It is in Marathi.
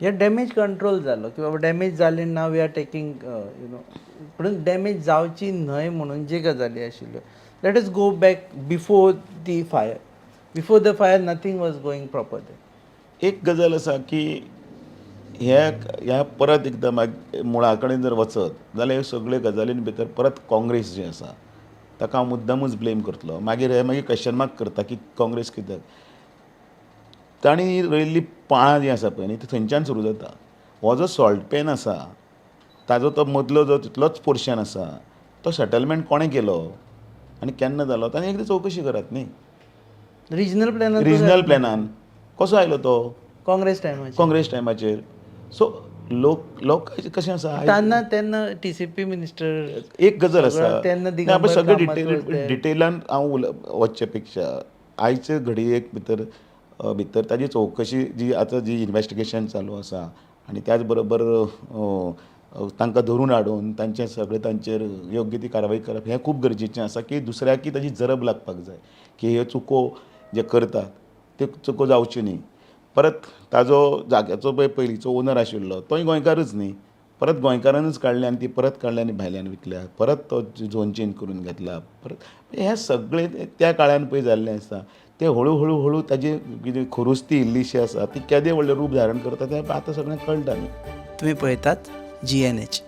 या डॅमेज कंट्रोल जालो की बाबा डॅमेज जाले नाव वी आर टेकिंग पूण डॅमेज जावची न्हय म्हणून जे गजाली आशिल्ल्यो let us go back before the fire. Before the fire nothing was going proper. एक गजाल आसा की ह्या परत एकदां मुळा कडेन जर वचत जाल्यार ह्यो सगळ्यो गजालीं भितर परत काँग्रेस जी आसा ताका हांव मुद्दामूच ब्लेम करतलो. मागीर क्वेश्चन मार्क करता की काँग्रेस कित्याक. तांणी रोयिल्लीं पाळां जीं आसा पळय न्ही ती थंयच्यान सुरू जाता. हो जो सॉल्ट पॅन आसा ताजो तो मदलो जो तितलोच पोर्शन आसा तो सेटलमेंट कोणें केलो आनी केन्ना जालो ताणी एकदां चवकशी करात न्ही. रिजनल प्लॅनान तो रिजनल जायना. प्लॅनान कसो आयलो तो काँग्रेस टायमाचेर काँग्रेस टायमाचेर. सो लोक कशें आसा तेन्ना TCP मिनिस्टर एक गजाल आसा तेन्ना नाही, आपण दिगंबर सगळें कामत was there. डिटेलान हांव वचचे पेक्षा आयचे घडयेक भितर ताजी चवकशी जी आतां जी इन्वेस्टिगेशन चालू आसा आनी त्याच बरोबर तांकां धरून हाडून तांचे सगळे तांचेर योग्य ती कारवाय करप हें खूब गरजेचें आसा की दुसऱ्याकी ताजी जरब लागपाक जाय की ह्यो चुको जे करतात त्यो चुको जावच्यो न्ही. परत ताजो जाग्याचो पळय पयलींचो ओनर आशिल्लो तोय गोंयकारच न्ही. परत गोंयकारानूच काडली आनी ती परत काडली आनी भायल्यान विकल्या. परत तो झोन चेंज करून घेतला. परत हें सगळें त्या काळान पळय जाल्लें आसा तें हळू हळू ताजी कितें खुरुस्ती इल्लीशी आसा ती केदें व्हडलें रूप धारण करता तें आतां सगळ्यांक कळटा न्ही. तुम्ही पळयतात GNH.